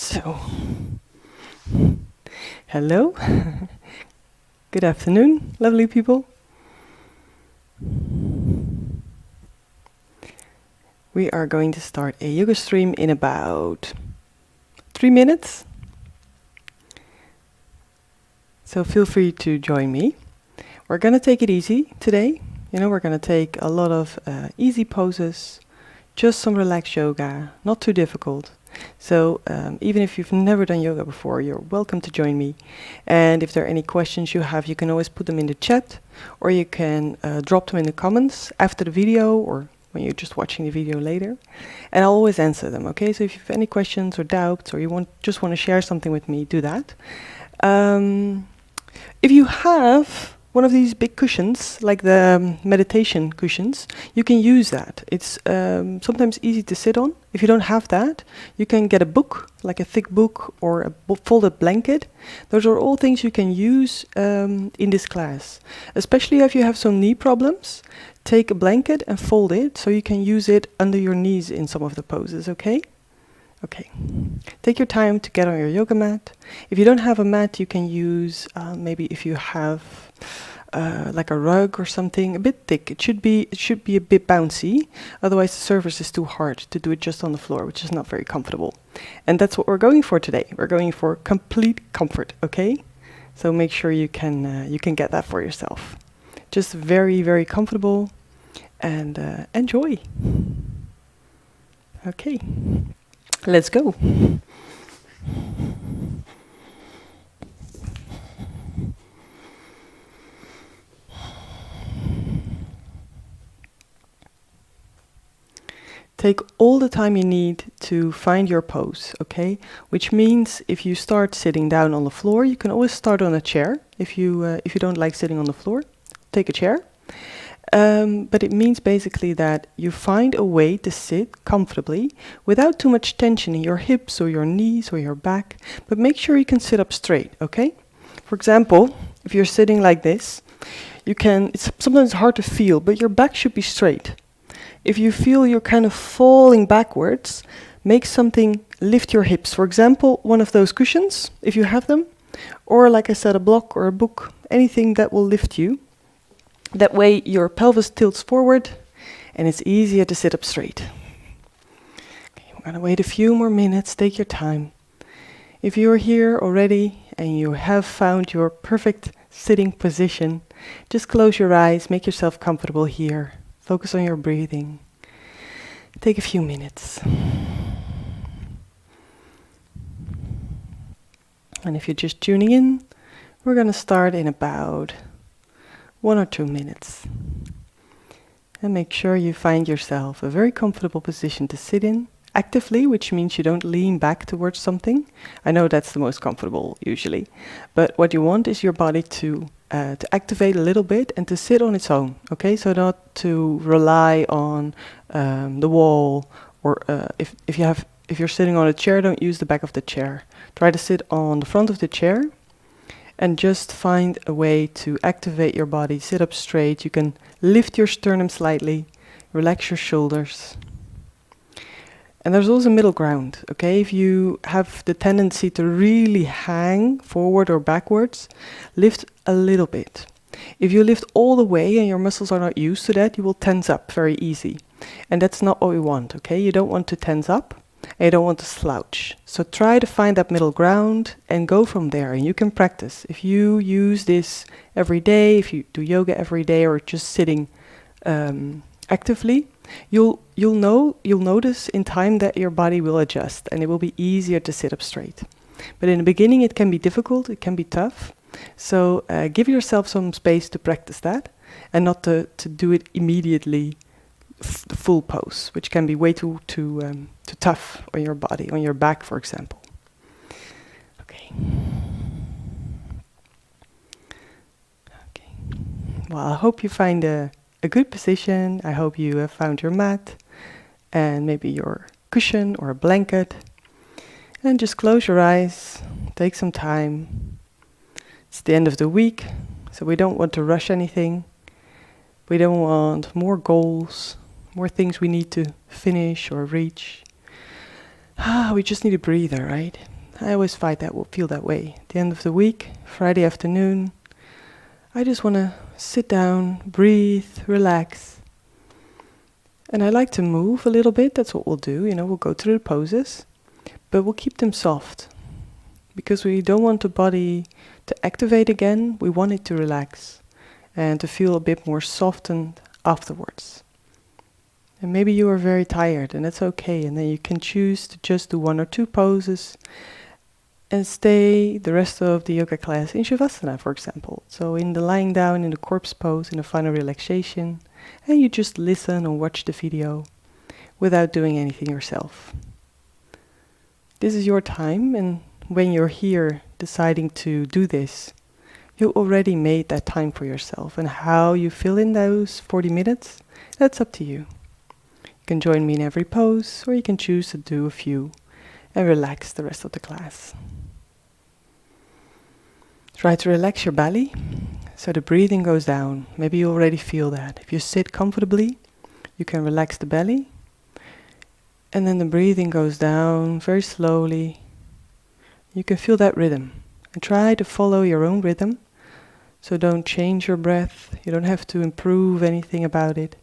So, hello, good afternoon, lovely people. We are going to start a yoga stream in about 3 minutes. So feel free to join me. We're going to take it easy today. We're going to take a lot of easy poses, just some relaxed yoga, not too difficult. So even if you've never done yoga before, you're welcome to join me. And if there are any questions you have, you can always put them in the chat, or you can drop them in the comments after the video, or when you're just watching the video later. And I'll always answer them, okay? So if you have any questions or doubts, or you just want to share something with me, do that. If you have one of these big cushions, like the meditation cushions, you can use that. It's sometimes easy to sit on. If you don't have that, you can get a book, like a thick book or a folded blanket. Those are all things you can use in this class. Especially if you have some knee problems, take a blanket and fold it so you can use it under your knees in some of the poses, okay? Okay. Take your time to get on your yoga mat. If you don't have a mat, you can use maybe if you have like a rug or something, a bit thick. It should be a bit bouncy. Otherwise, the surface is too hard to do it just on the floor, which is not very comfortable. And that's what we're going for today. We're going for complete comfort. Okay. So make sure you can get that for yourself. Just very, very comfortable, and enjoy. Okay. Let's go. Take all the time you need to find your pose, okay? Which means if you start sitting down on the floor, you can always start on a chair. If you don't like sitting on the floor, take a chair. But it means basically that you find a way to sit comfortably without too much tension in your hips or your knees or your back, but make sure you can sit up straight, okay? For example, if you're sitting like this, it's sometimes hard to feel, but your back should be straight. If you feel you're kind of falling backwards, lift your hips. For example, one of those cushions, if you have them, or like I said, a block or a book, anything that will lift you. That way your pelvis tilts forward and it's easier to sit up straight. Okay, we're going to wait a few more minutes. Take your time. If you're here already and you have found your perfect sitting position, just close your eyes, make yourself comfortable here. Focus on your breathing. Take a few minutes. And if you're just tuning in, we're going to start in about 1 or 2 minutes. And make sure you find yourself a very comfortable position to sit in actively, which means you don't lean back towards something. I know that's the most comfortable usually. But what you want is your body to activate a little bit and to sit on its own. Okay, so not to rely on the wall, or if you're sitting on a chair, don't use the back of the chair. Try to sit on the front of the chair. And just find a way to activate your body. Sit up straight. You can lift your sternum slightly. Relax your shoulders. And there's also middle ground, okay? If you have the tendency to really hang forward or backwards, lift a little bit. If you lift all the way and your muscles are not used to that, you will tense up very easy. And that's not what we want, okay? You don't want to tense up. And you don't want to slouch. So try to find that middle ground and go from there. And you can practice. If you use this every day, if you do yoga every day, or just sitting actively, you'll notice in time that your body will adjust and it will be easier to sit up straight. But in the beginning it can be difficult, it can be tough. So give yourself some space to practice that and not to do it immediately. The full pose, which can be way too tough on your body, on your back, for example. Okay. Well, I hope you find a good position. I hope you have found your mat and maybe your cushion or a blanket. And just close your eyes. Take some time. It's the end of the week, so we don't want to rush anything. We don't want more goals. More things we need to finish or reach. We just need a breather, right? I always feel that way. At the end of the week, Friday afternoon, I just want to sit down, breathe, relax. And I like to move a little bit. That's what we'll do. We'll go through the poses, but we'll keep them soft. Because we don't want the body to activate again. We want it to relax and to feel a bit more softened afterwards. And maybe you are very tired, and that's okay. And then you can choose to just do 1 or 2 poses and stay the rest of the yoga class in Shavasana, for example. So in the lying down in the corpse pose, in the final relaxation, and you just listen or watch the video without doing anything yourself. This is your time, and when you're here deciding to do this, you already made that time for yourself. And how you fill in those 40 minutes, that's up to you. You can join me in every pose, or you can choose to do a few and relax the rest of the class. Try to relax your belly so the breathing goes down. Maybe you already feel that. If you sit comfortably, you can relax the belly, and then the breathing goes down very slowly. You can feel that rhythm, and try to follow your own rhythm. So don't change your breath. You don't have to improve anything about it.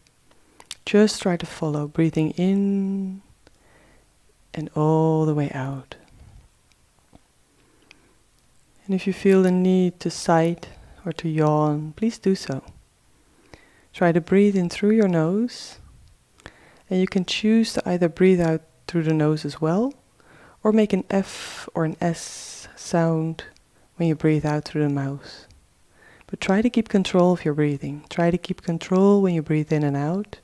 Just try to follow, breathing in and all the way out. And if you feel the need to sigh or to yawn, please do so. Try to breathe in through your nose, and you can choose to either breathe out through the nose as well, or make an F or an S sound when you breathe out through the mouth. But try to keep control of your breathing. Try to keep control when you breathe in and out.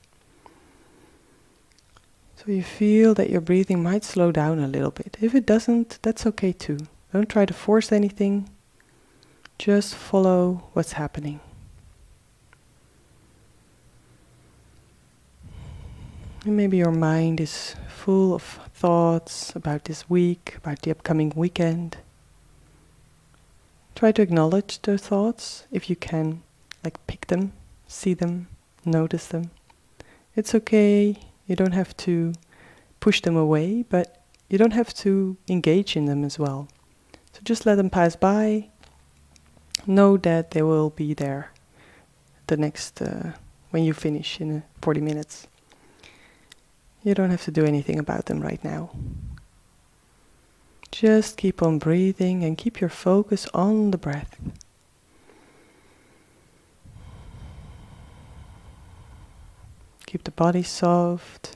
So you feel that your breathing might slow down a little bit. If it doesn't, that's okay too. Don't try to force anything. Just follow what's happening. And maybe your mind is full of thoughts about this week, about the upcoming weekend. Try to acknowledge those thoughts if you can, like pick them, see them, notice them. It's okay. You don't have to push them away, but you don't have to engage in them as well. So just let them pass by. Know that they will be there the next, when you finish in 40 minutes. You don't have to do anything about them right now. Just keep on breathing and keep your focus on the breath. Keep the body soft.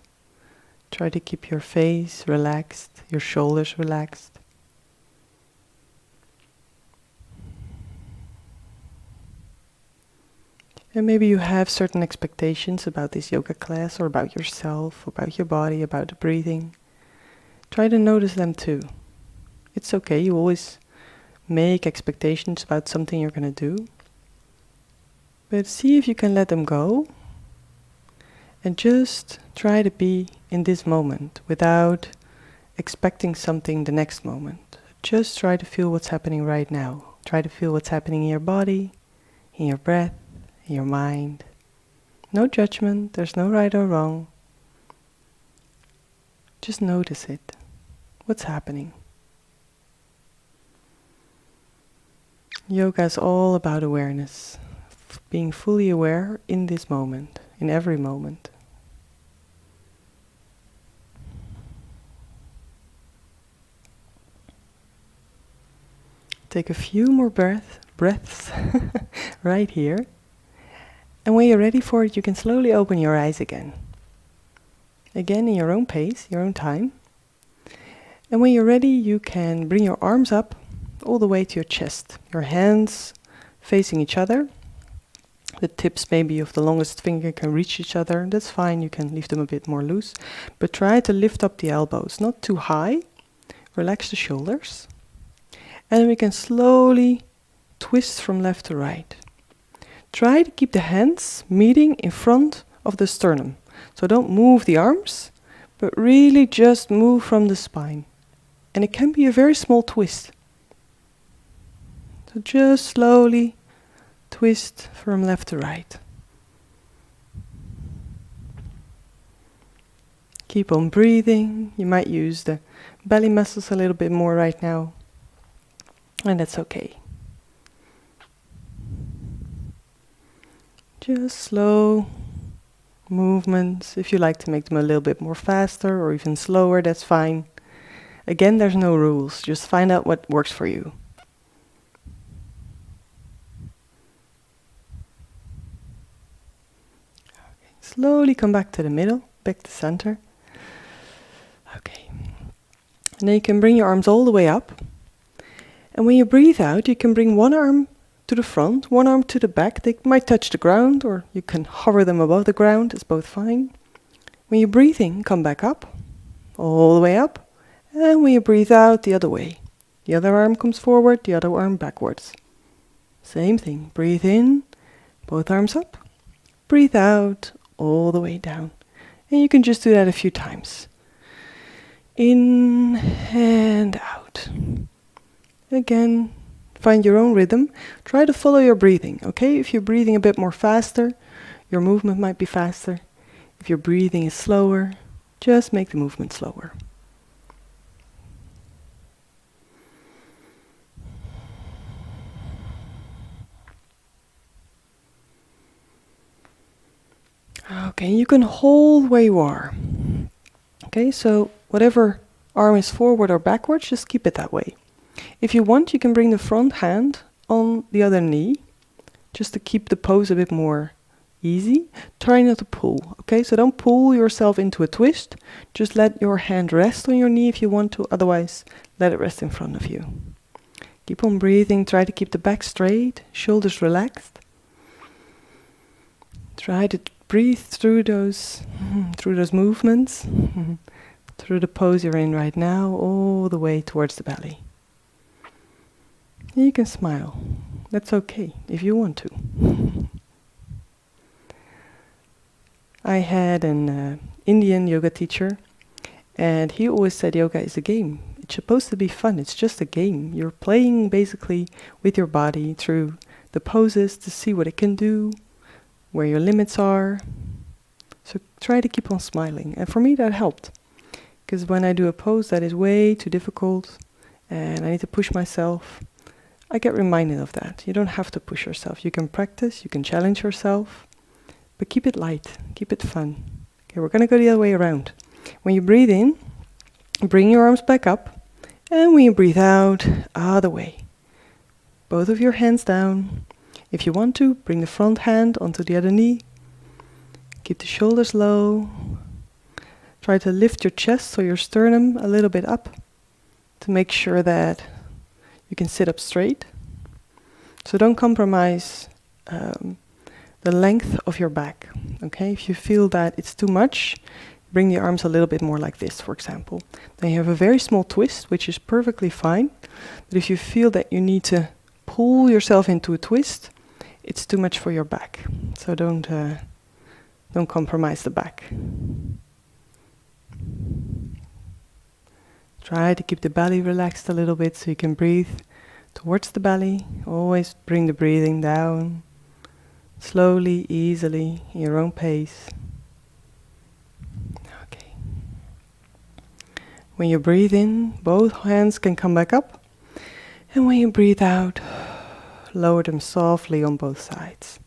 Try to keep your face relaxed, your shoulders relaxed. And maybe you have certain expectations about this yoga class, or about yourself, about your body, about the breathing. Try to notice them too. It's okay, you always make expectations about something you're going to do. But see if you can let them go. And just try to be in this moment without expecting something the next moment. Just try to feel what's happening right now. Try to feel what's happening in your body, in your breath, in your mind. No judgment, there's no right or wrong. Just notice it. What's happening? Yoga is all about awareness. Being fully aware in this moment, in every moment. Take a few more breaths right here. And when you're ready for it, you can slowly open your eyes again. Again, in your own pace, your own time. And when you're ready, you can bring your arms up all the way to your chest. Your hands facing each other. The tips maybe of the longest finger can reach each other. That's fine, you can leave them a bit more loose. But try to lift up the elbows, not too high. Relax the shoulders. And we can slowly twist from left to right. Try to keep the hands meeting in front of the sternum. So don't move the arms, but really just move from the spine. And it can be a very small twist. So just slowly twist from left to right. Keep on breathing. You might use the belly muscles a little bit more right now, and that's okay. Just slow movements. If you like to make them a little bit more faster or even slower, that's fine. Again, there's no rules. Just find out what works for you. Okay. Slowly come back to the middle, back to center. Okay. And then you can bring your arms all the way up. And when you breathe out, you can bring one arm to the front, one arm to the back. They might touch the ground, or you can hover them above the ground. It's both fine. When you breathe in, come back up, all the way up. And when you breathe out, the other way. The other arm comes forward, the other arm backwards. Same thing. Breathe in, both arms up. Breathe out, all the way down. And you can just do that a few times. In and out. Again, find your own rhythm. Try to follow your breathing, okay? If you're breathing a bit more faster, your movement might be faster. If your breathing is slower, just make the movement slower. Okay, you can hold where you are. Okay, so whatever arm is forward or backwards, just keep it that way. If you want, you can bring the front hand on the other knee, just to keep the pose a bit more easy. Try not to pull, okay? So don't pull yourself into a twist. Just let your hand rest on your knee if you want to, otherwise let it rest in front of you. Keep on breathing, try to keep the back straight, shoulders relaxed. Try to breathe through those movements, through the pose you're in right now, all the way towards the belly. You can smile. That's okay, if you want to. I had an Indian yoga teacher, and he always said yoga is a game. It's supposed to be fun. It's just a game. You're playing basically with your body through the poses to see what it can do, where your limits are. So try to keep on smiling. And for me that helped. Because when I do a pose that is way too difficult and I need to push myself, I get reminded of that. You don't have to push yourself. You can practice, you can challenge yourself, but keep it light, keep it fun. Okay, we're going to go the other way around. When you breathe in, bring your arms back up, and when you breathe out, other way. Both of your hands down. If you want to, bring the front hand onto the other knee. Keep the shoulders low. Try to lift your chest, so your sternum a little bit up, to make sure that you can sit up straight. So don't compromise the length of your back. Okay, if you feel that it's too much, bring the arms a little bit more like this, for example. Then you have a very small twist, which is perfectly fine. But if you feel that you need to pull yourself into a twist, it's too much for your back. So don't compromise the back. Try to keep the belly relaxed a little bit so you can breathe towards the belly. Always bring the breathing down, slowly, easily, in your own pace. Okay. When you breathe in, both hands can come back up. And when you breathe out, lower them softly on both sides.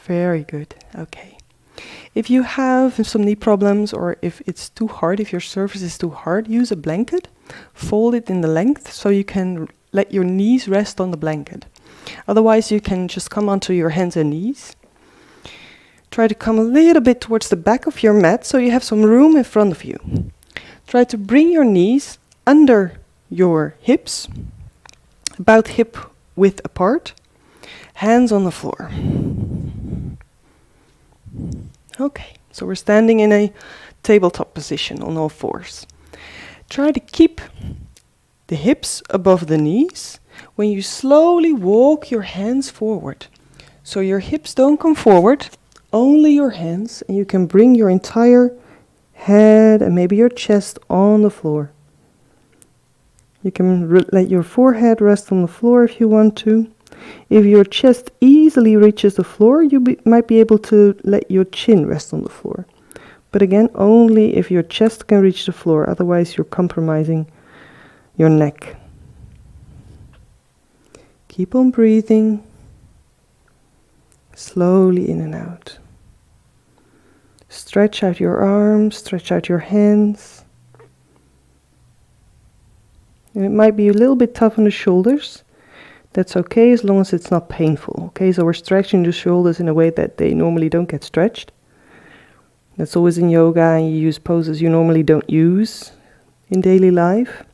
Very good. Okay. If you have some knee problems, or if it's too hard, if your surface is too hard, use a blanket. Fold it in the length so you can let your knees rest on the blanket. Otherwise, you can just come onto your hands and knees. Try to come a little bit towards the back of your mat so you have some room in front of you. Try to bring your knees under your hips, about hip width apart, hands on the floor. Okay, so we're standing in a tabletop position on all fours. Try to keep the hips above the knees when you slowly walk your hands forward. So your hips don't come forward, only your hands, and you can bring your entire head and maybe your chest on the floor. You can let your forehead rest on the floor if you want to. If your chest easily reaches the floor, you might be able to let your chin rest on the floor. But again, only if your chest can reach the floor, otherwise you're compromising your neck. Keep on breathing, slowly in and out. Stretch out your arms, stretch out your hands. And it might be a little bit tough on the shoulders. That's okay as long as it's not painful. Okay, so we're stretching the shoulders in a way that they normally don't get stretched. That's always in yoga, and you use poses you normally don't use in daily life.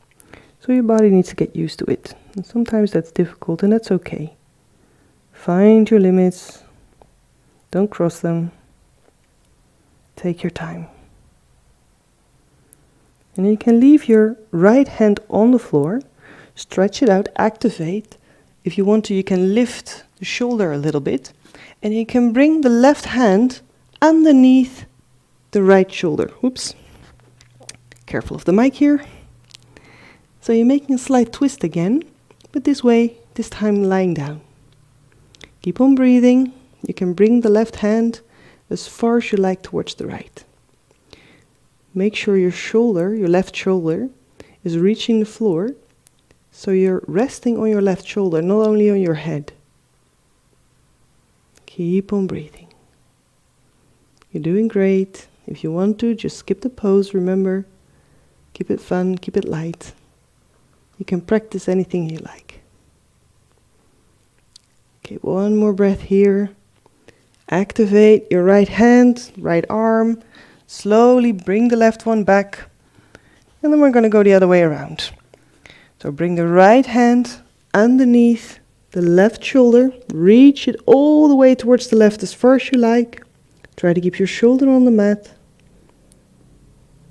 So your body needs to get used to it. And sometimes that's difficult, and that's okay. Find your limits. Don't cross them. Take your time. And you can leave your right hand on the floor. Stretch it out, activate. If you want to, you can lift the shoulder a little bit. And you can bring the left hand underneath the right shoulder. Oops. Careful of the mic here. So you're making a slight twist again, but this way, this time lying down. Keep on breathing. You can bring the left hand as far as you like towards the right. Make sure your shoulder, your left shoulder, is reaching the floor. So you're resting on your left shoulder, not only on your head. Keep on breathing. You're doing great. If you want to, just skip the pose, remember. Keep it fun, keep it light. You can practice anything you like. Okay, one more breath here. Activate your right hand, right arm. Slowly bring the left one back. And then we're going to go the other way around. So bring the right hand underneath the left shoulder. Reach it all the way towards the left as far as you like. Try to keep your shoulder on the mat.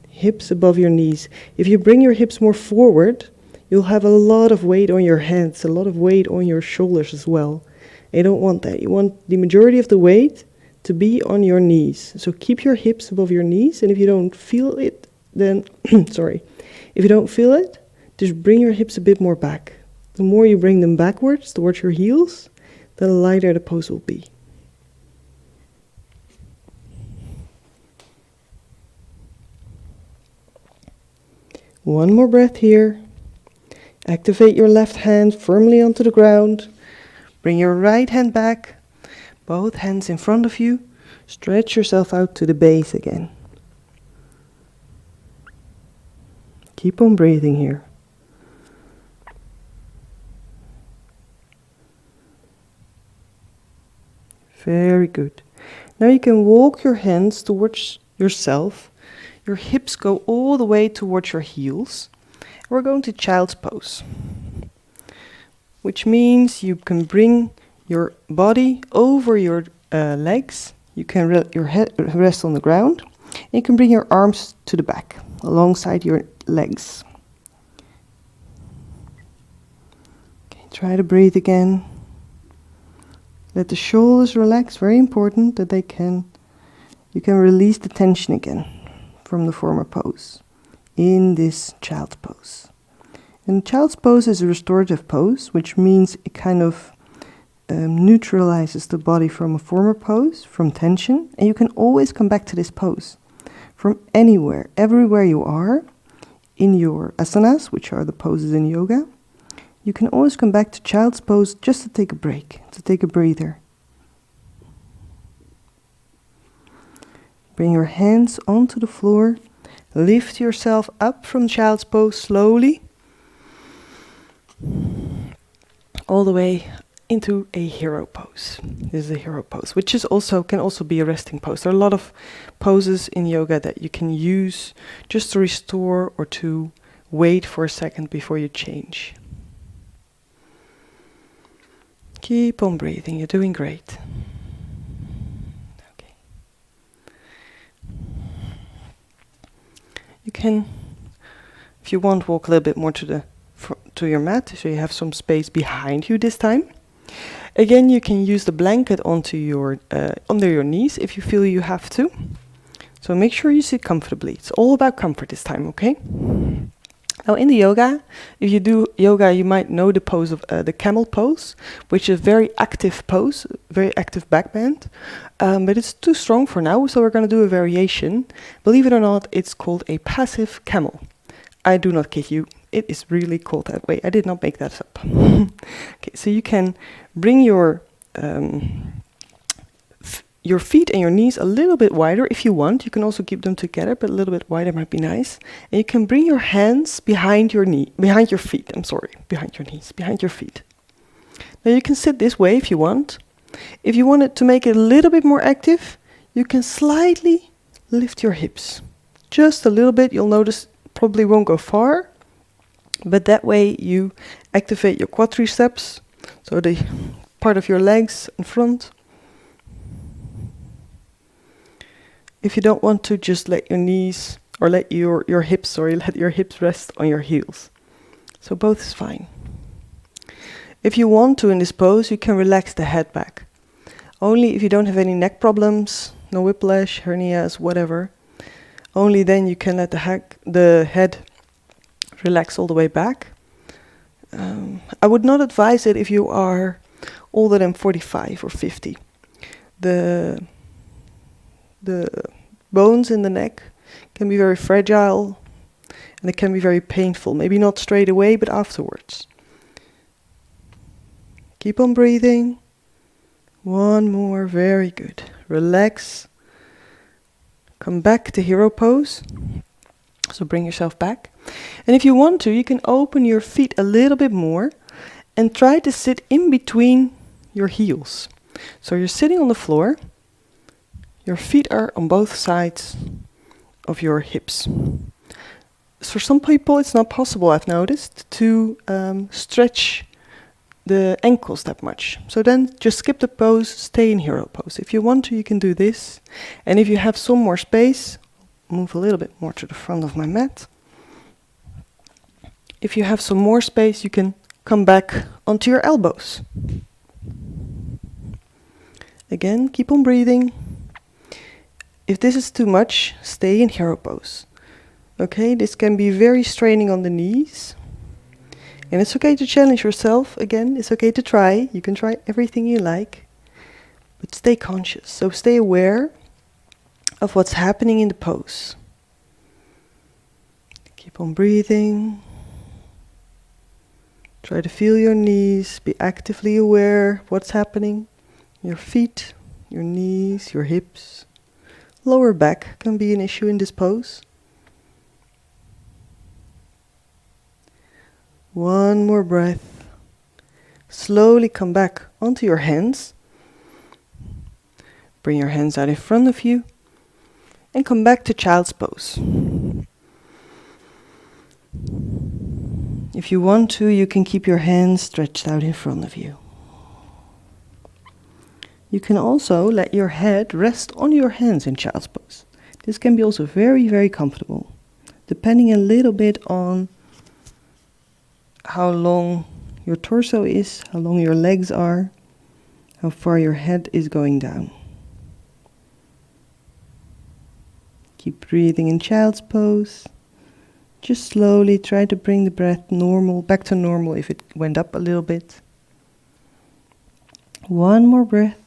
Hips above your knees. If you bring your hips more forward, you'll have a lot of weight on your hands, a lot of weight on your shoulders as well. You don't want that. You want the majority of the weight to be on your knees. So keep your hips above your knees, and if you don't feel it, then, if you don't feel it, just bring your hips a bit more back. The more you bring them backwards towards your heels, the lighter the pose will be. One more breath here. Activate your left hand firmly onto the ground. Bring your right hand back, both hands in front of you. Stretch yourself out to the base again. Keep on breathing here. Very good. Now you can walk your hands towards yourself. Your hips go all the way towards your heels. We're going to child's pose, which means you can bring your body over your legs. You can your head rest on the ground. And you can bring your arms to the back, alongside your legs. Okay, try to breathe again. Let the shoulders relax. Very important that you can release the tension again from the former pose in this child's pose. And child's pose is a restorative pose, which means it kind of neutralizes the body from a former pose, from tension, and you can always come back to this pose from anywhere, everywhere you are in your asanas, which are the poses in yoga. You can always come back to child's pose just to take a break, to take a breather. Bring your hands onto the floor. Lift yourself up from child's pose slowly, all the way into a hero pose. This is a hero pose, which can also be a resting pose. There are a lot of poses in yoga that you can use just to restore or to wait for a second before you change. Keep on breathing, you're doing great. Okay. You can, if you want, walk a little bit more to your mat, so you have some space behind you this time. Again, you can use the blanket onto your under your knees if you feel you have to. So make sure you sit comfortably. It's all about comfort this time, okay? Now in the yoga, if you do yoga, you might know the pose of the camel pose, which is a very active pose, very active back bend, but it's too strong for now, so we're going to do a variation. Believe it or not, it's called a passive camel. I do not kid you. it is really called that way. I did not make that up. Okay, so you can bring your feet and your knees a little bit wider if you want. You can also keep them together, but a little bit wider might be nice. And you can bring your hands behind your feet. Behind your knees, behind your feet. Now you can sit this way if you want. If you wanted to make it a little bit more active, you can slightly lift your hips. Just a little bit. You'll notice probably won't go far, but that way you activate your quadriceps, so the part of your legs in front. If you don't want to, just let your knees, or let your hips rest on your heels. So both is fine. If you want to in this pose, you can relax the head back. Only if you don't have any neck problems, no whiplash, hernias, whatever. Only then you can let the head relax all the way back. I would not advise it if you are older than 45 or 50. The bones in the neck can be very fragile and it can be very painful. Maybe not straight away, but afterwards. Keep on breathing. One more, very good. Relax. Come back to hero pose. So bring yourself back. And if you want to, you can open your feet a little bit more and try to sit in between your heels. So you're sitting on the floor. Your feet are on both sides of your hips. For some people, it's not possible, I've noticed, to stretch the ankles that much. So then just skip the pose, stay in hero pose. If you want to, you can do this. And if you have some more space, move a little bit more to the front of my mat. If you have some more space, you can come back onto your elbows. Again, keep on breathing. If this is too much, stay in hero pose. Okay, this can be very straining on the knees. And it's okay to challenge yourself. Again, it's okay to try. You can try everything you like. But stay conscious. So stay aware of what's happening in the pose. Keep on breathing. Try to feel your knees. Be actively aware of what's happening. Your feet, your knees, your hips. Lower back can be an issue in this pose. One more breath. Slowly come back onto your hands. Bring your hands out in front of you. And come back to child's pose. If you want to, you can keep your hands stretched out in front of you. You can also let your head rest on your hands in child's pose. This can be also very, very comfortable, depending a little bit on how long your torso is, how long your legs are, how far your head is going down. Keep breathing in child's pose. Just slowly try to bring the breath back to normal if it went up a little bit. One more breath.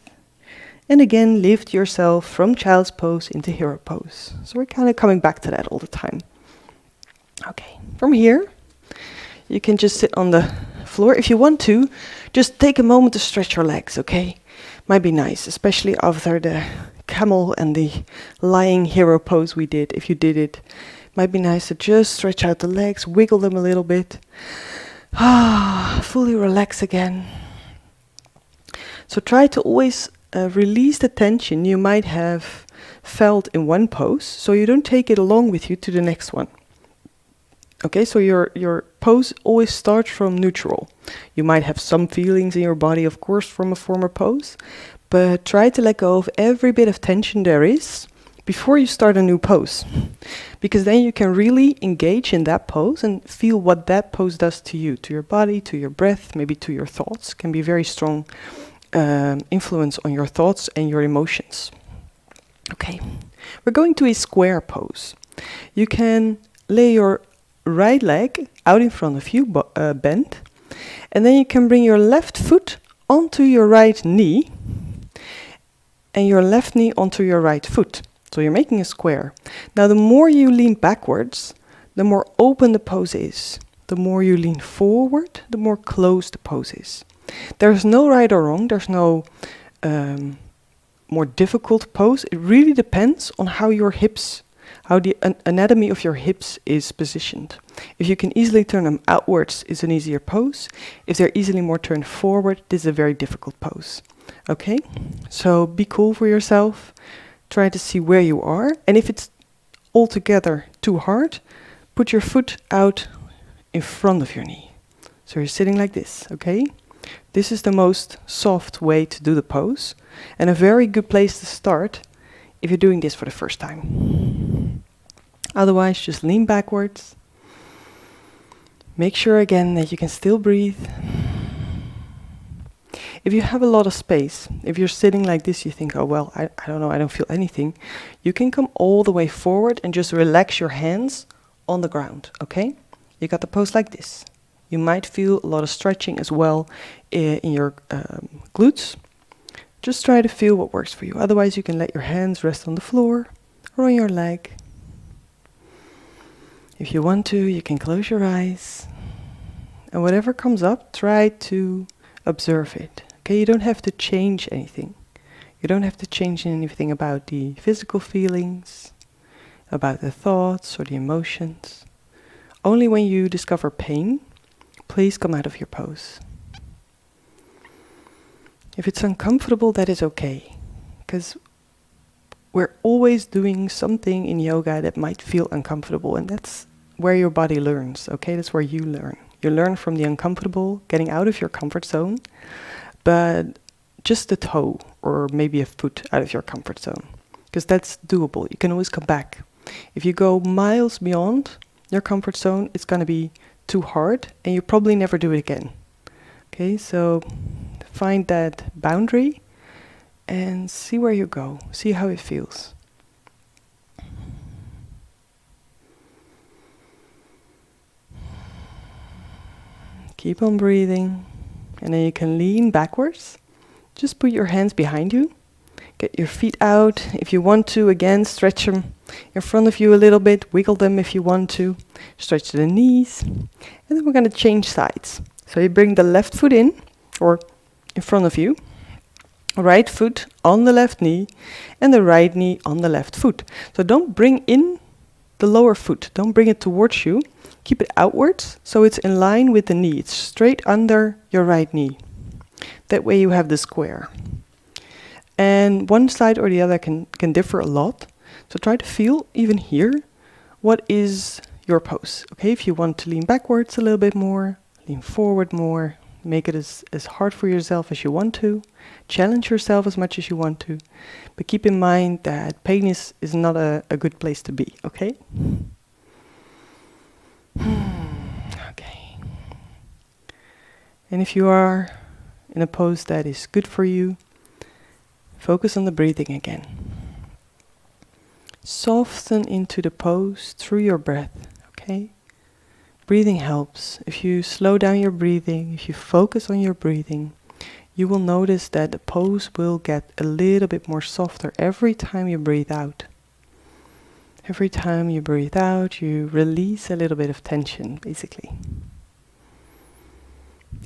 And again, lift yourself from child's pose into hero pose. So we're kind of coming back to that all the time. Okay, from here, you can just sit on the floor. If you want to, just take a moment to stretch your legs, okay? Might be nice, especially after the camel and the lying hero pose we did. If you did it, might be nice to just stretch out the legs, wiggle them a little bit. Fully relax again. So try to always release the tension you might have felt in one pose, so you don't take it along with you to the next one. Okay, so your pose always starts from neutral. You might have some feelings in your body, of course, from a former pose, but try to let go of every bit of tension there is before you start a new pose. Because then you can really engage in that pose and feel what that pose does to you, to your body, to your breath, maybe to your thoughts. Can be very strong influence on your thoughts and your emotions. Okay, we're going to a square pose. You can lay your right leg out in front of you, bent, and then you can bring your left foot onto your right knee and your left knee onto your right foot. So you're making a square. Now the more you lean backwards, the more open the pose is. the more you lean forward, the more closed the pose is. There's no right or wrong, there's no more difficult pose. It really depends on how your hips, how the anatomy of your hips is positioned. If you can easily turn them outwards, it's an easier pose. If they're easily more turned forward, this is a very difficult pose. Okay, so be cool for yourself. Try to see where you are, and if it's altogether too hard, put your foot out in front of your knee. So you're sitting like this, okay? This is the most soft way to do the pose, and a very good place to start if you're doing this for the first time. Otherwise, just lean backwards. Make sure again that you can still breathe. If you have a lot of space, if you're sitting like this, you think, oh well, I don't know, I don't feel anything. You can come all the way forward and just relax your hands on the ground, okay? You got the pose like this. You might feel a lot of stretching as well in your glutes. Just try to feel what works for you. Otherwise, you can let your hands rest on the floor or on your leg. If you want to, you can close your eyes. And whatever comes up, try to observe it. Okay, you don't have to change anything. You don't have to change anything about the physical feelings, about the thoughts or the emotions. Only when you discover pain, please come out of your pose. If it's uncomfortable, that is okay, because we're always doing something in yoga that might feel uncomfortable, and that's where your body learns, okay? That's where you learn. You learn from the uncomfortable, getting out of your comfort zone, but just a toe or maybe a foot out of your comfort zone, because that's doable. You can always come back. If you go miles beyond your comfort zone, it's going to be too hard and you probably never do it again. Okay, so find that boundary and see where you go. See how it feels. Keep on breathing, and then you can lean backwards. Just put your hands behind you. Get your feet out. If you want to, again, stretch them in front of you a little bit. Wiggle them if you want to. Stretch the knees. And then we're going to change sides. So you bring the left foot in, or in front of you. Right foot on the left knee, and the right knee on the left foot. So don't bring in the lower foot. Don't bring it towards you. Keep it outwards, so it's in line with the knee. It's straight under your right knee. That way you have the square. And one side or the other can differ a lot. So try to feel, even here, what is your pose. Okay, if you want to lean backwards a little bit more, lean forward more, make it as hard for yourself as you want to. Challenge yourself as much as you want to. But keep in mind that pain is not a good place to be, okay? Okay. And if you are in a pose that is good for you, focus on the breathing again. Soften into the pose through your breath, okay? Breathing helps. If you slow down your breathing, if you focus on your breathing, you will notice that the pose will get a little bit more softer every time you breathe out. Every time you breathe out, you release a little bit of tension, basically.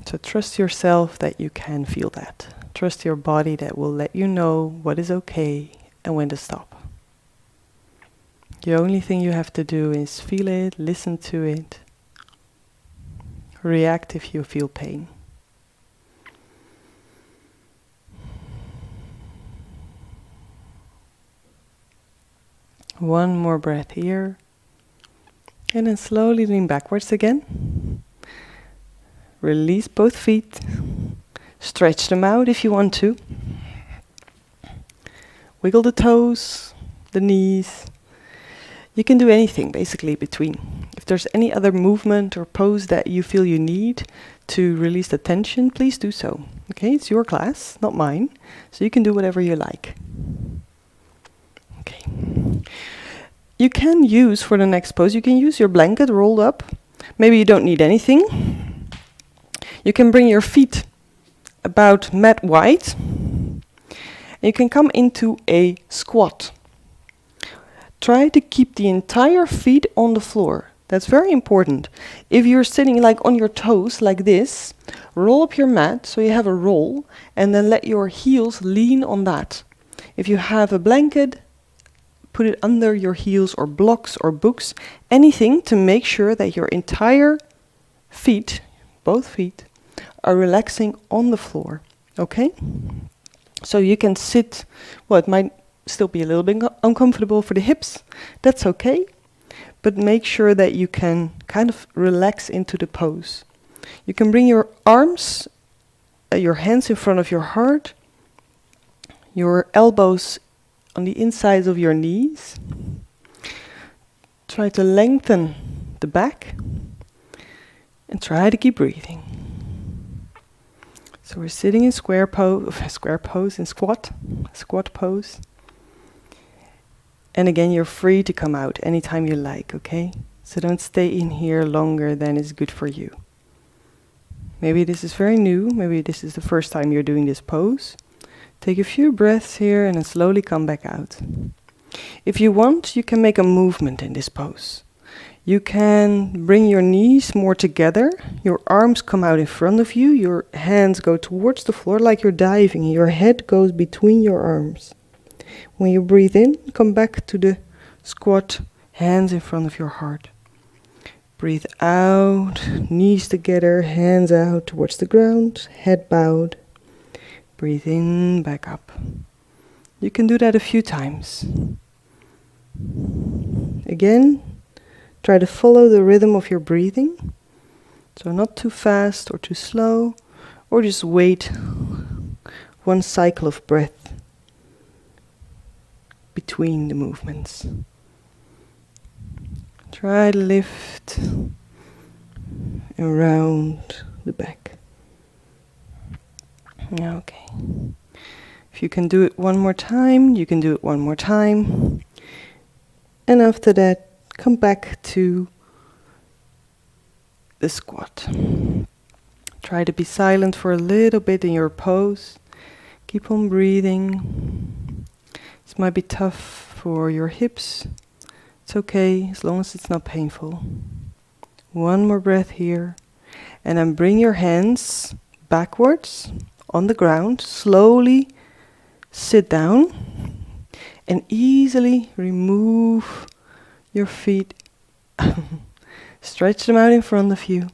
So trust yourself that you can feel that. Trust your body that will let you know what is okay and when to stop. The only thing you have to do is feel it, listen to it, react if you feel pain. One more breath here. And then slowly lean backwards again. Release both feet. Stretch them out if you want to. Wiggle the toes, the knees. You can do anything basically between. If there's any other movement or pose that you feel you need to release the tension, please do so. Okay, it's your class, not mine. So you can do whatever you like. Okay. You can use, for the next pose, you can use your blanket rolled up. Maybe you don't need anything. You can bring your feet about mat wide. And you can come into a squat. Try to keep the entire feet on the floor. That's very important. If you're sitting like on your toes like this, roll up your mat so you have a roll, and then let your heels lean on that. If you have a blanket, put it under your heels, or blocks or books, anything to make sure that your entire feet, both feet, are relaxing on the floor. Okay? So you can sit, well, it might still be a little bit uncomfortable for the hips. That's okay. But make sure that you can kind of relax into the pose. You can bring your arms, your hands in front of your heart, your elbows on the insides of your knees. Try to lengthen the back and try to keep breathing. So we're sitting in square pose, in squat pose. And again, you're free to come out anytime you like, okay? So don't stay in here longer than is good for you. Maybe this is very new, maybe this is the first time you're doing this pose. Take a few breaths here and then slowly come back out. If you want, you can make a movement in this pose. You can bring your knees more together, your arms come out in front of you, your hands go towards the floor like you're diving, your head goes between your arms. When you breathe in, come back to the squat, hands in front of your heart. Breathe out, knees together, hands out towards the ground, head bowed. Breathe in, back up. You can do that a few times. Again, try to follow the rhythm of your breathing. So not too fast or too slow, or just wait one cycle of breath between the movements. Try to lift around the back. Okay. If you can do it one more time, you can do it one more time. And after that, come back to the squat. Try to be silent for a little bit in your pose. Keep on breathing. This might be tough for your hips. It's okay, as long as it's not painful. One more breath here. And then bring your hands backwards on the ground. Slowly sit down. And easily remove your feet. Stretch them out in front of you.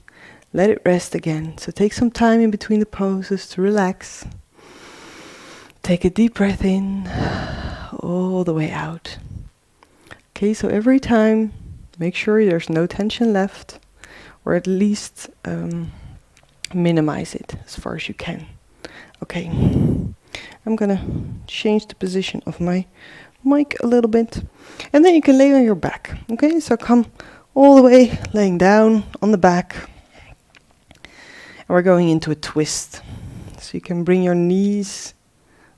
Let it rest again. So take some time in between the poses to relax. Take a deep breath in, all the way out. Okay, so every time, make sure there's no tension left, or at least minimize it as far as you can. Okay, I'm gonna change the position of my mic a little bit, and then you can lay on your back. Okay, so come all the way, laying down on the back, and we're going into a twist. So you can bring your knees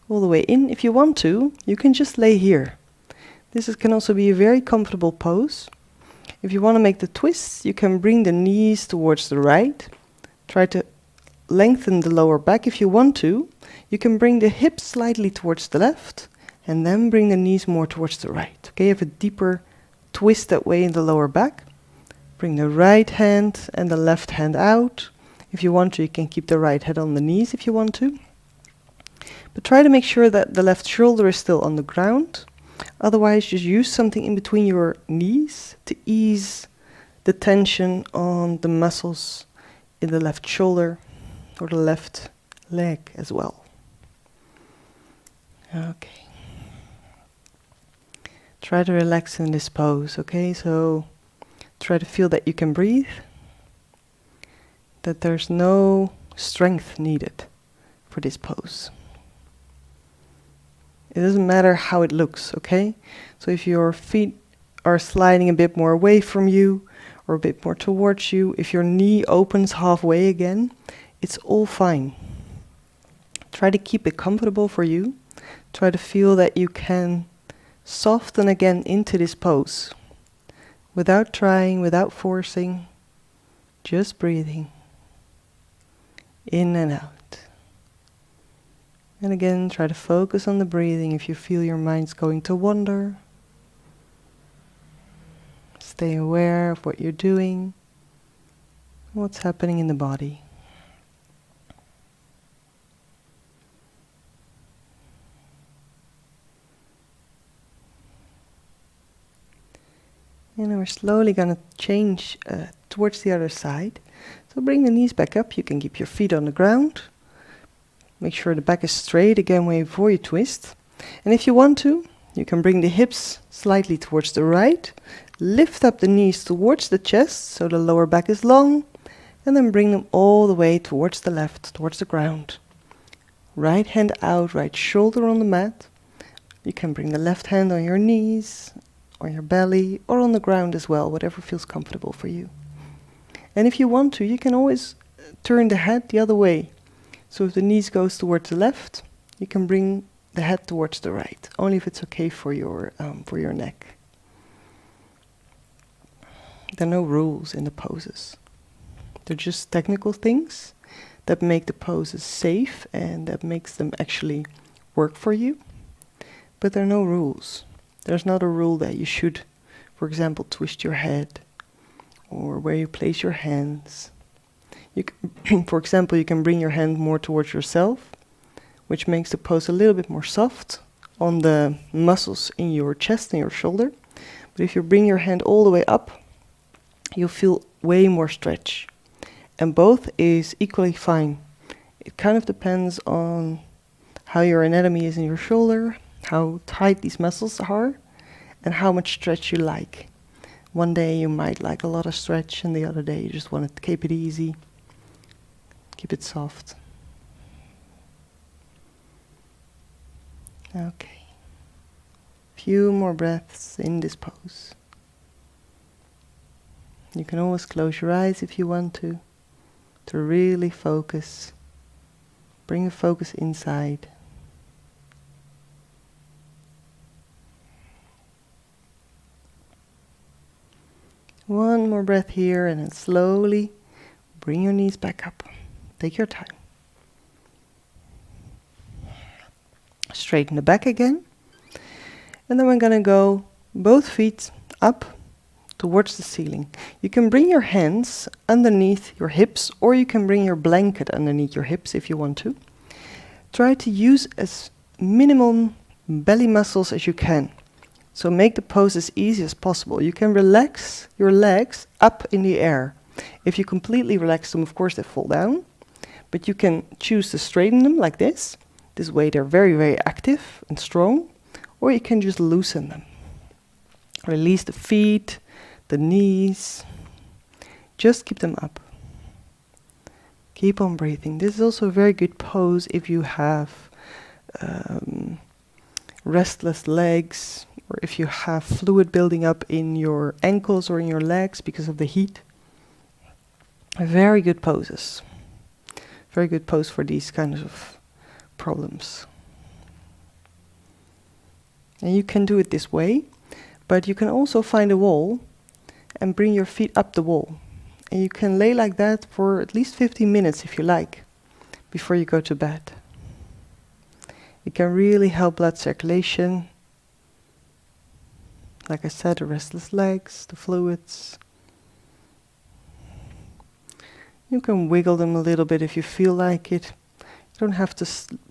all the way in. If you want to, you can just lay here. This can also be a very comfortable pose. If you want to make the twist, you can bring the knees towards the right. Try to lengthen the lower back if you want to. You can bring the hips slightly towards the left, and then bring the knees more towards the right. Okay, you have a deeper twist that way in the lower back. Bring the right hand and the left hand out. If you want to, you can keep the right hand on the knees if you want to. But try to make sure that the left shoulder is still on the ground. Otherwise, just use something in between your knees to ease the tension on the muscles in the left shoulder or the left leg as well. Okay. Try to relax in this pose, okay? So try to feel that you can breathe, that there's no strength needed for this pose. It doesn't matter how it looks, okay? So if your feet are sliding a bit more away from you or a bit more towards you, if your knee opens halfway again, it's all fine. Try to keep it comfortable for you. Try to feel that you can soften again into this pose without trying, without forcing, just breathing in and out. And again, try to focus on the breathing. If you feel your mind's going to wander, stay aware of what you're doing, what's happening in the body. And we're slowly going to change towards the other side. So bring the knees back up. You can keep your feet on the ground. Make sure the back is straight again before you twist. And if you want to, you can bring the hips slightly towards the right. Lift up the knees towards the chest so the lower back is long. And then bring them all the way towards the left, towards the ground. Right hand out, right shoulder on the mat. You can bring the left hand on your knees, or your belly, or on the ground as well, whatever feels comfortable for you. And if you want to, you can always turn the head the other way. So if the knees goes towards the left, you can bring the head towards the right, only if it's okay for your neck. There are no rules in the poses. They're just technical things that make the poses safe and that makes them actually work for you. But there are no rules. There's not a rule that you should, for example, twist your head or where you place your hands. You can, for example, you can bring your hand more towards yourself, which makes the pose a little bit more soft on the muscles in your chest and your shoulder. But if you bring your hand all the way up, you'll feel way more stretch. And both is equally fine. It kind of depends on how your anatomy is in your shoulder, how tight these muscles are, and how much stretch you like. One day you might like a lot of stretch, and the other day you just want to keep it easy, keep it soft. Okay. Few more breaths in this pose. You can always close your eyes if you want to really focus. Bring the focus inside. One more breath here, and then slowly bring your knees back up. Take your time. Straighten the back again. And then we're going to go both feet up towards the ceiling. You can bring your hands underneath your hips, or you can bring your blanket underneath your hips if you want to. Try to use as minimum belly muscles as you can. So make the pose as easy as possible. You can relax your legs up in the air. If you completely relax them, of course they fall down. But you can choose to straighten them like this. This way they're very, very active and strong. Or you can just loosen them. Release the feet, the knees. Just keep them up. Keep on breathing. This is also a very good pose if you have restless legs, or if you have fluid building up in your ankles or in your legs because of the heat. Very good poses. Very good pose for these kinds of problems. And you can do it this way, but you can also find a wall and bring your feet up the wall. And you can lay like that for at least 15 minutes if you like, before you go to bed. It can really help blood circulation. Like I said, the restless legs, the fluids. You can wiggle them a little bit if you feel like it. You don't have to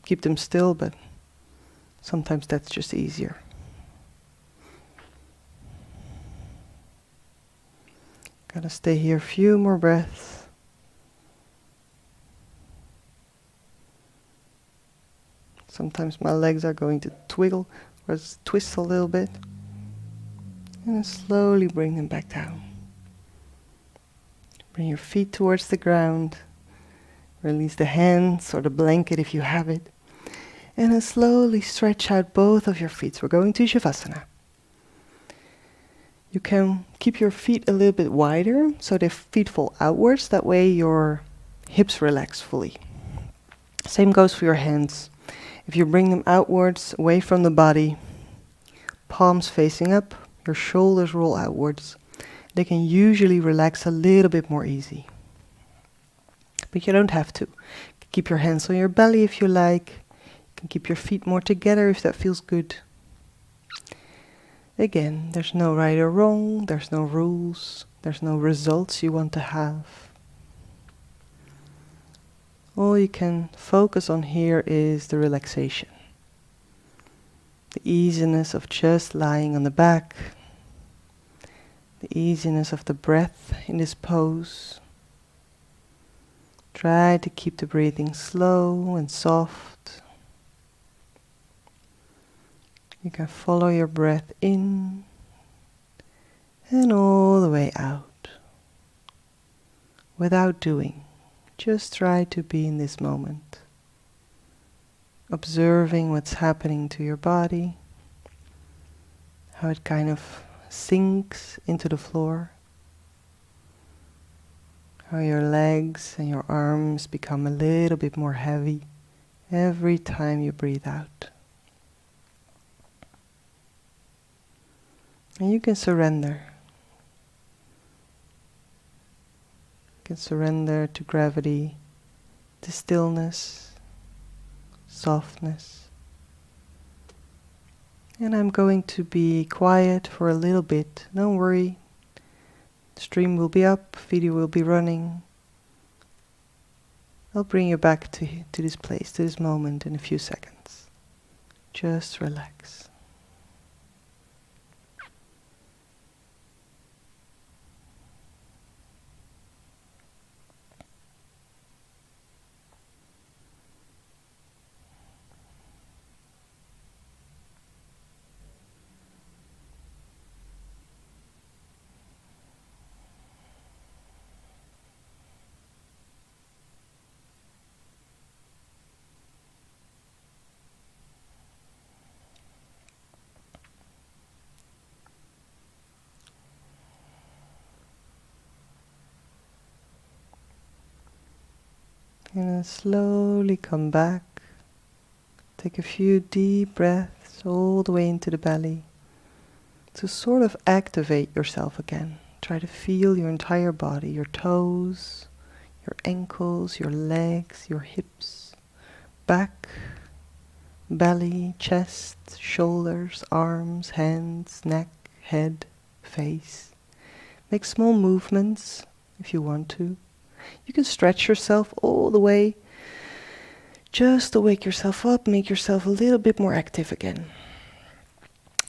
keep them still, but sometimes that's just easier. Gotta stay here a few more breaths. Sometimes my legs are going to twiggle or twist a little bit. And then slowly bring them back down. Bring your feet towards the ground. Release the hands or the blanket if you have it. And then slowly stretch out both of your feet. So we're going to Shavasana. You can keep your feet a little bit wider so the feet fall outwards. That way your hips relax fully. Same goes for your hands. If you bring them outwards, away from the body, palms facing up, your shoulders roll outwards. They can usually relax a little bit more easy. But you don't have to. You can keep your hands on your belly if you like. You can keep your feet more together if that feels good. Again, there's no right or wrong, there's no rules, there's no results you want to have. All you can focus on here is the relaxation. The easiness of just lying on the back. The easiness of the breath in this pose. Try to keep the breathing slow and soft. You can follow your breath in and all the way out. Without doing, just try to be in this moment. Observing what's happening to your body, how it kind of sinks into the floor, how your legs and your arms become a little bit more heavy every time you breathe out. And you can surrender. You can surrender to gravity, to stillness, softness. And I'm going to be quiet for a little bit. Don't worry. The stream will be up, video will be running. I'll bring you back to this place, to this moment in a few seconds. Just relax. And then slowly come back. Take a few deep breaths all the way into the belly to sort of activate yourself again. Try to feel your entire body, your toes, your ankles, your legs, your hips, back, belly, chest, shoulders, arms, hands, neck, head, face. Make small movements if you want to. You can stretch yourself all the way just to wake yourself up, make yourself a little bit more active again.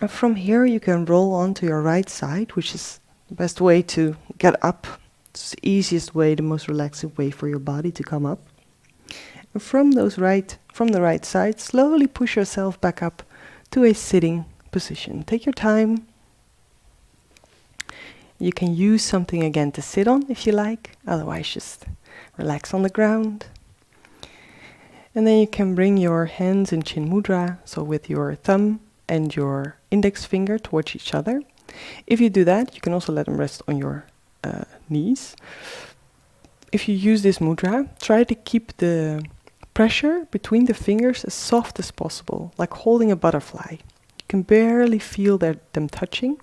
And from here you can roll onto your right side, which is the best way to get up. It's the easiest way, the most relaxing way for your body to come up. And from the right side, slowly push yourself back up to a sitting position. Take your time. You can use something again to sit on if you like, otherwise just relax on the ground. And then you can bring your hands in Chin Mudra, so with your thumb and your index finger towards each other. If you do that, you can also let them rest on your knees. If you use this mudra, try to keep the pressure between the fingers as soft as possible, like holding a butterfly. You can barely feel them touching.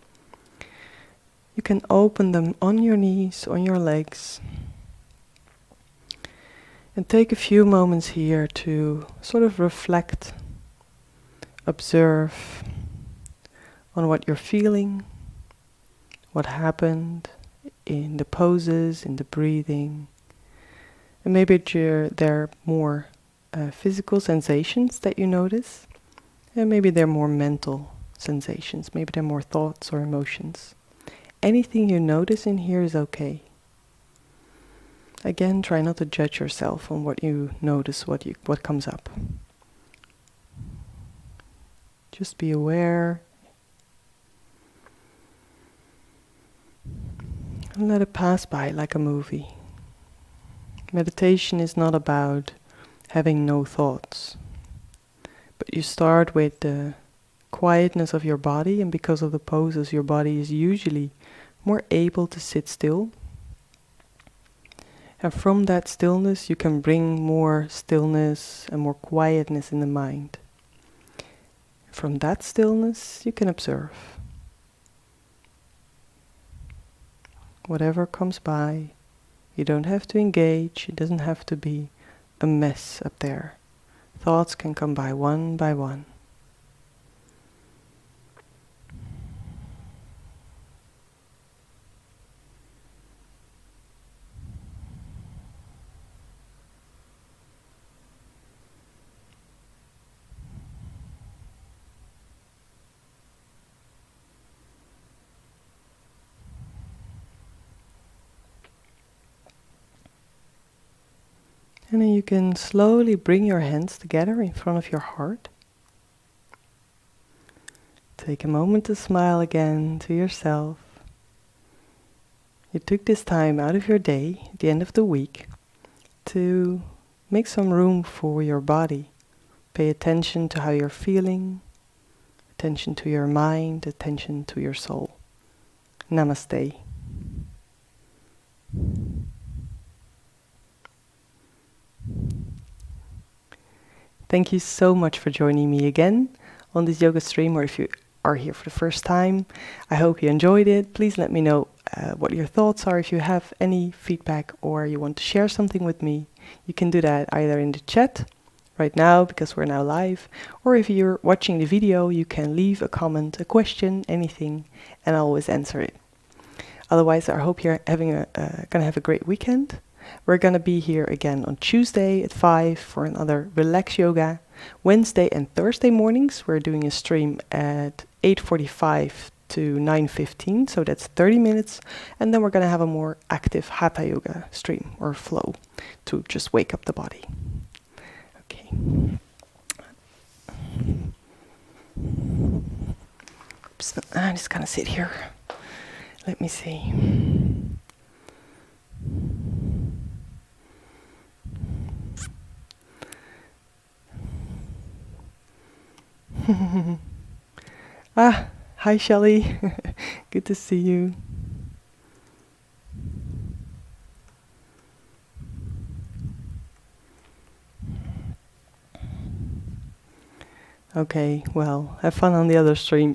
You can open them on your knees, on your legs. And take a few moments here to sort of reflect, observe on what you're feeling, what happened in the poses, in the breathing. And maybe there are more physical sensations that you notice, and maybe there are more mental sensations, maybe there are more thoughts or emotions. Anything you notice in here is okay. Again, try not to judge yourself on what you notice, what comes up. Just be aware and let it pass by like a movie. Meditation is not about having no thoughts, but you start with the quietness of your body, and because of the poses, your body is usually more able to sit still. And from that stillness, you can bring more stillness and more quietness in the mind. From that stillness, you can observe. Whatever comes by, you don't have to engage, it doesn't have to be a mess up there. Thoughts can come by one by one. And then you can slowly bring your hands together in front of your heart. Take a moment to smile again to yourself. You took this time out of your day, at the end of the week, to make some room for your body. Pay attention to how you're feeling, attention to your mind, attention to your soul. Namaste. Thank you so much for joining me again on this yoga stream, or if you are here for the first time, I hope you enjoyed it. Please let me know what your thoughts are. If you have any feedback or you want to share something with me, you can do that either in the chat right now, because we're now live, or if you're watching the video, you can leave a comment, a question, anything, and I'll always answer it. Otherwise, I hope you're gonna have a great weekend. We're gonna be here again on Tuesday at 5 for another relax yoga. Wednesday and Thursday mornings, we're doing a stream at 8:45 to 9:15, so that's 30 minutes. And then we're gonna have a more active Hatha yoga stream or flow to just wake up the body. Okay. Oops, I'm just gonna sit here. Let me see. Hi Shelley. Good to see you. Okay, well, have fun on the other stream.